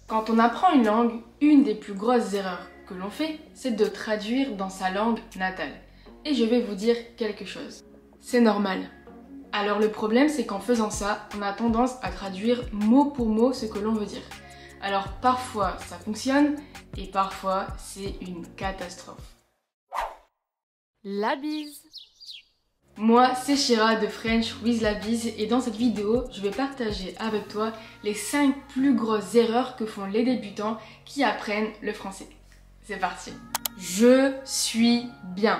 Quand on apprend une langue, une des plus grosses erreurs que l'on fait, c'est de traduire dans sa langue natale. Et je vais vous dire quelque chose. C'est normal. Alors le problème, c'est qu'en faisant ça, on a tendance à traduire mot pour mot ce que l'on veut dire. Alors parfois ça fonctionne et parfois c'est une catastrophe. La bise. Moi, c'est Shira de French with la bise et dans cette vidéo, je vais partager avec toi les 5 plus grosses erreurs que font les débutants qui apprennent le français. C'est parti. Je suis bien.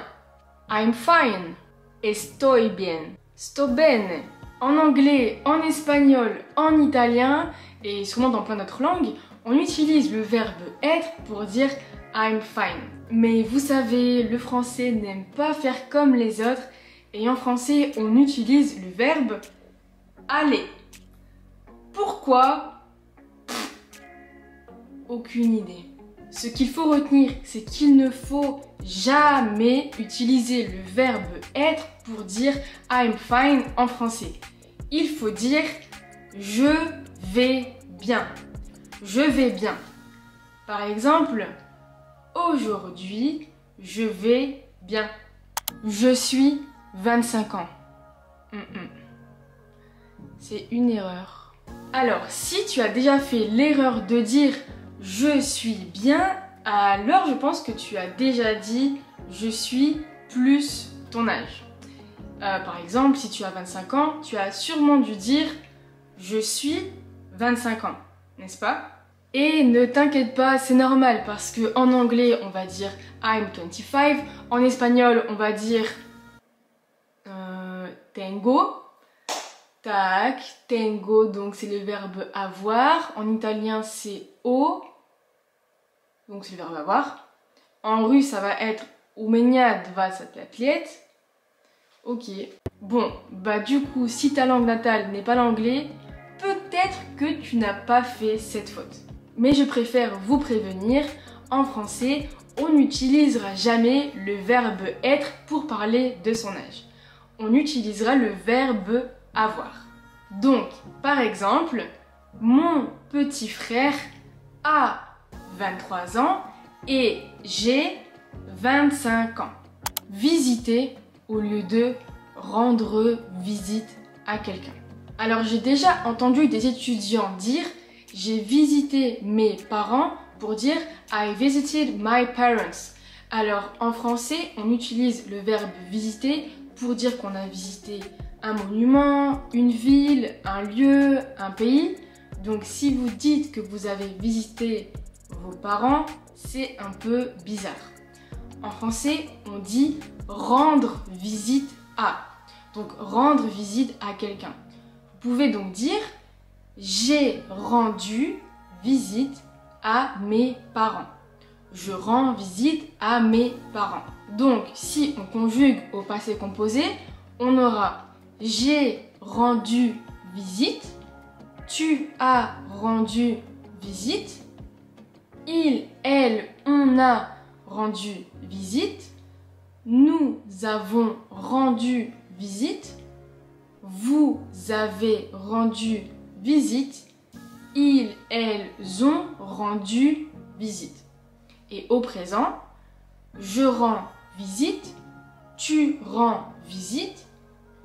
I'm fine. Estoy bien. Sto bene. En anglais, en espagnol, en italien et sûrement dans plein d'autres langues, on utilise le verbe être pour dire I'm fine. Mais vous savez, le français n'aime pas faire comme les autres et en français, on utilise le verbe aller. Pourquoi? Aucune idée. Ce qu'il faut retenir, c'est qu'il ne faut jamais utiliser le verbe être pour dire I'm fine en français. Il faut dire je vais bien. Je vais bien. Par exemple, aujourd'hui, je vais bien. Je suis 25 ans. C'est une erreur. Alors, si tu as déjà fait l'erreur de dire je suis bien, alors je pense que tu as déjà dit je suis plus ton âge. Par exemple, si tu as 25 ans, tu as sûrement dû dire je suis 25 ans, n'est-ce pas? Et ne t'inquiète pas, c'est normal parce que en anglais, on va dire I'm 25, en espagnol, on va dire tengo. Tac, tengo, donc c'est le verbe avoir. En italien, c'est ho. Donc c'est le verbe avoir. En russe, ça va être u меня 25 лет. Ok. Bon, bah du coup, si ta langue natale n'est pas l'anglais, peut-être que tu n'as pas fait cette faute. Mais je préfère vous prévenir, en français, on n'utilisera jamais le verbe être pour parler de son âge. On utilisera le verbe avoir. Donc, par exemple, mon petit frère a 23 ans et j'ai 25 ans. Visiter au lieu de rendre visite à quelqu'un. Alors, j'ai déjà entendu des étudiants dire j'ai visité mes parents pour dire I visited my parents. Alors, en français, on utilise le verbe visiter pour dire qu'on a visité un monument, une ville, un lieu, un pays. Donc si vous dites que vous avez visité vos parents, c'est un peu bizarre. En français, on dit rendre visite à. Donc rendre visite à quelqu'un. Vous pouvez donc dire j'ai rendu visite à mes parents. Je rends visite à mes parents. Donc si on conjugue au passé composé, on aura j'ai rendu visite, tu as rendu visite, il, elle, on a rendu visite, nous avons rendu visite, vous avez rendu visite, ils, elles ont rendu visite. Et au présent, je rends visite, tu rends visite,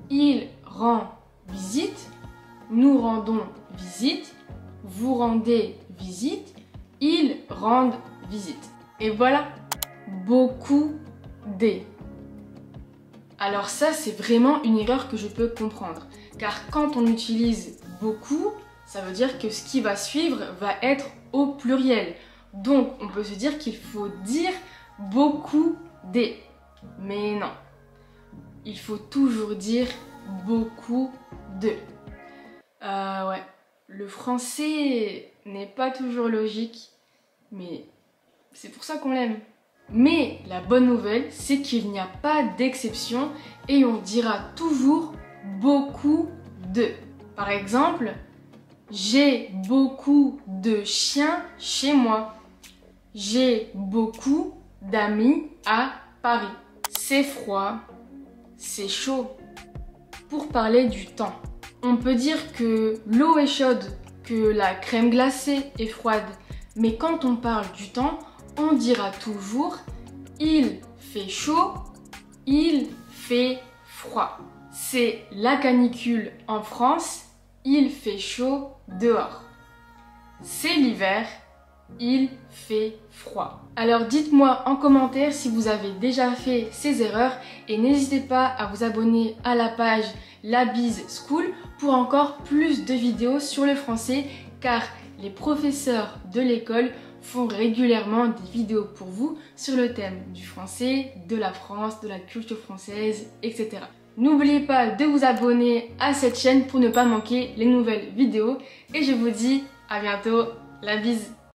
il rend visite, nous rendons visite, vous rendez visite, ils rendent visite. Et voilà, beaucoup des. Alors ça, c'est vraiment une erreur que je peux comprendre. Car quand on utilise beaucoup, ça veut dire que ce qui va suivre va être au pluriel. Donc on peut se dire qu'il faut dire beaucoup des. Mais non. Il faut toujours dire beaucoup de. Ouais, le français n'est pas toujours logique, mais c'est pour ça qu'on l'aime. Mais la bonne nouvelle, c'est qu'il n'y a pas d'exception et on dira toujours beaucoup de. Par exemple, j'ai beaucoup de chiens chez moi. J'ai beaucoup d'amis à Paris. C'est froid. C'est chaud. Pour parler du temps, on peut dire que l'eau est chaude, que que la crème glacée est froide. Mais quand on parle du temps, on dira toujours il fait chaud, il fait froid. C'est la canicule en France, il fait chaud dehors. C'est l'hiver, il fait froid. Alors dites-moi en commentaire si vous avez déjà fait ces erreurs et n'hésitez pas à vous abonner à la page La Bise School pour encore plus de vidéos sur le français car les professeurs de l'école font régulièrement des vidéos pour vous sur le thème du français, de la France, de la culture française, etc. N'oubliez pas de vous abonner à cette chaîne pour ne pas manquer les nouvelles vidéos et je vous dis à bientôt, la bise!